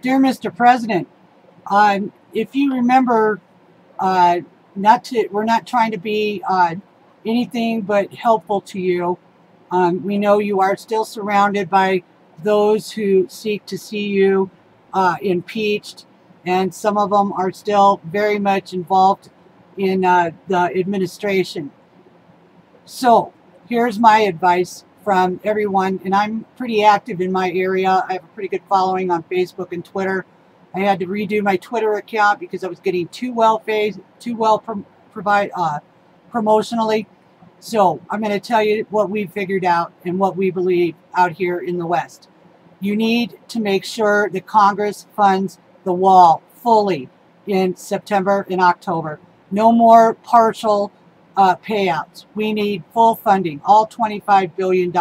Dear Mr. President, if you remember, we're not trying to be anything but helpful to you. We know you are still surrounded by those who seek to see you impeached, and some of them are still very much involved in the administration. So here's my advice from everyone, and I'm pretty active in my area. I have a pretty good following on Facebook and Twitter. I had to redo my Twitter account because I was getting too well promotionally. So I'm going to tell you what we figured out and what we believe out here in the West. You need to make sure that Congress funds the wall fully in September and October. No more partial payouts. We need full funding, all $25 billion.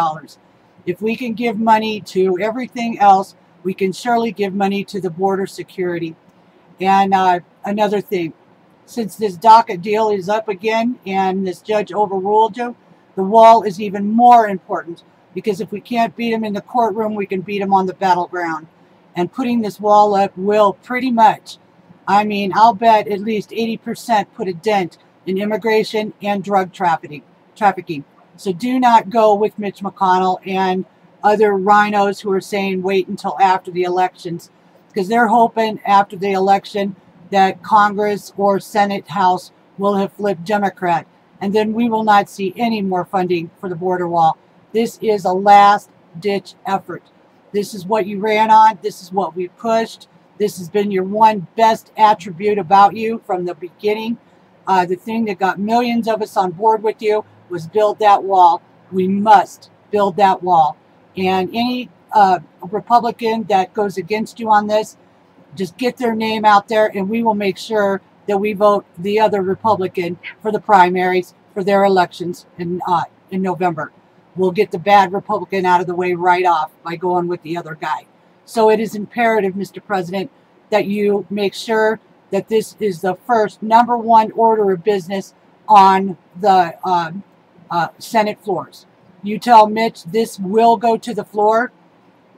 If we can give money to everything else, we can surely give money to the border security. And another thing, since this DACA deal is up again and this judge overruled you, the wall is even more important, because if we can't beat them in the courtroom, we can beat them on the battleground. And putting this wall up will pretty much, I mean, I'll bet at least 80% put a dent in immigration and drug trafficking. So do not go with Mitch McConnell and other rhinos who are saying wait until after the elections, because they're hoping after the election that Congress or Senate House will have flipped Democrat, and then we will not see any more funding for the border wall. This is a last-ditch effort. This is what you ran on. This is what we pushed. This has been your one best attribute about you from the beginning. The thing that got millions of us on board with you was build that wall. We must build that wall. And any Republican that goes against you on this, just get their name out there, and we will make sure that we vote the other Republican for the primaries for their elections in November. We'll get the bad Republican out of the way right off by going with the other guy. So it is imperative, Mr. President, that you make sure that this is the first #1 order of business on the Senate floors. You tell Mitch this will go to the floor,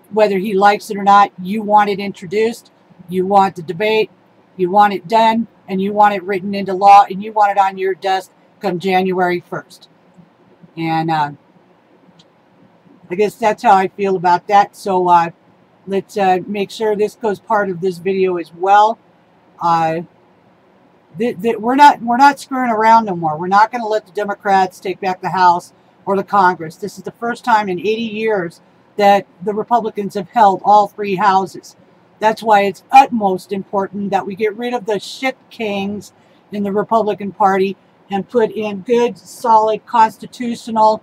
whether he likes it or not. You want it introduced, you want the debate, you want it done, and you want it written into law, and you want it on your desk come January 1st. And I guess that's how I feel about that. So let's make sure this goes part of this video as well. We're not screwing around no more. We're not going to let the Democrats take back the House or the Congress. This is the first time in 80 years that the Republicans have held all 3 houses. That's why it's utmost important that we get rid of the shit kings in the Republican Party and put in good, solid, constitutional,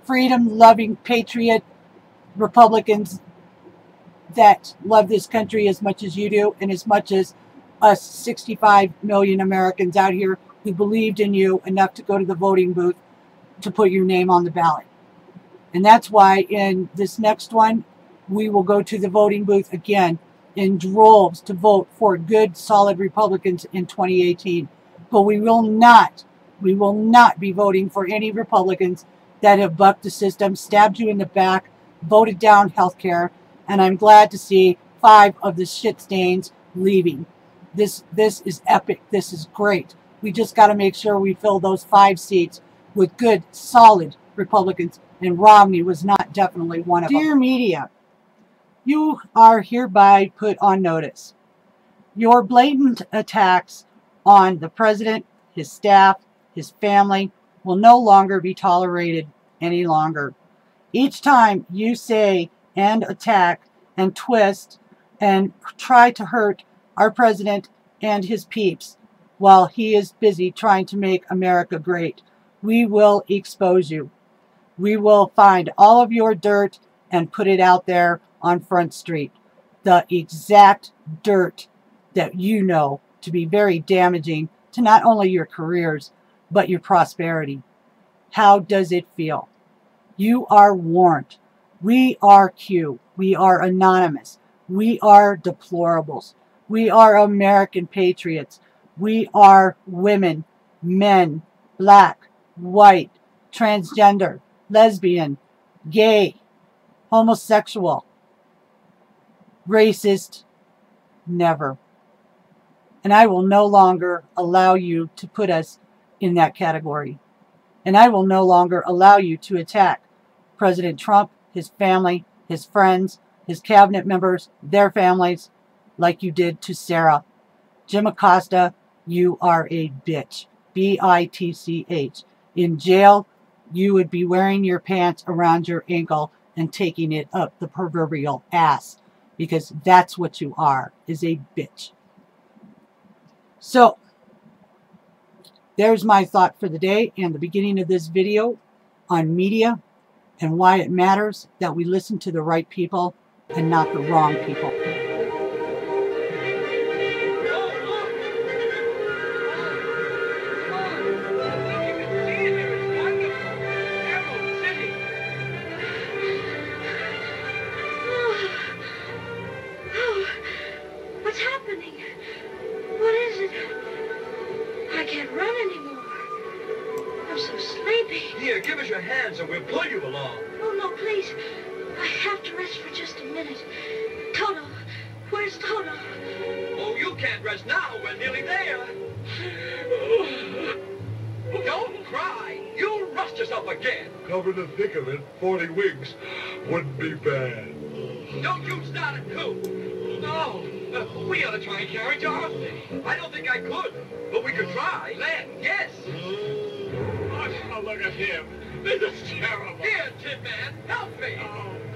freedom-loving, patriot Republicans that love this country as much as you do, and as much as us 65 million Americans out here who believed in you enough to go to the voting booth to put your name on the ballot. And that's why in this next one, we will go to the voting booth again in droves to vote for good, solid Republicans in 2018. But we will not be voting for any Republicans that have bucked the system, stabbed you in the back, voted down health care. And I'm glad to see 5 of the shit stains leaving. This is epic. This is great. We just got to make sure we fill those 5 seats with good, solid Republicans. And Romney was not definitely one of them. Dear media, you are hereby put on notice. Your blatant attacks on the president, his staff, his family will no longer be tolerated any longer. Each time you say and attack and twist and try to hurt our president and his peeps while he is busy trying to make America great, we will expose you. We will find all of your dirt and put it out there on Front Street. The exact dirt that you know to be very damaging to not only your careers, but your prosperity. How does it feel? You are warned. We are Q. We are anonymous. We are deplorables. We are American patriots. We are women, men, black, white, transgender, lesbian, gay, homosexual, racist, Never. And I will no longer allow you to put us in that category. And I will no longer allow you to attack President Trump, his family, his friends, his cabinet members, their families, like you did to Sarah. Jim Acosta, you are a bitch. B-I-T-C-H. In jail, you would be wearing your pants around your ankle and taking it up the proverbial ass, because that's what you are, is a bitch. So, there's my thought for the day and the beginning of this video on media and why it matters that we listen to the right people and not the wrong people. What's happening? What is it? I can't run anymore. I'm so sleepy. Here, give us your hands and we'll pull you along. Oh, no, please. I have to rest for just a minute. Toto. Where's Toto? Oh, you can't rest now. We're nearly there. Don't cry. You'll rust yourself again. Cover the thick of it, 40 weeks wouldn't be bad. Don't you start it, too. No. We ought to try and carry Dorothy. I don't think I could, but we could try. Len, yes. Oh, look at him. This is terrible. Here, Tin Man, help me. Oh.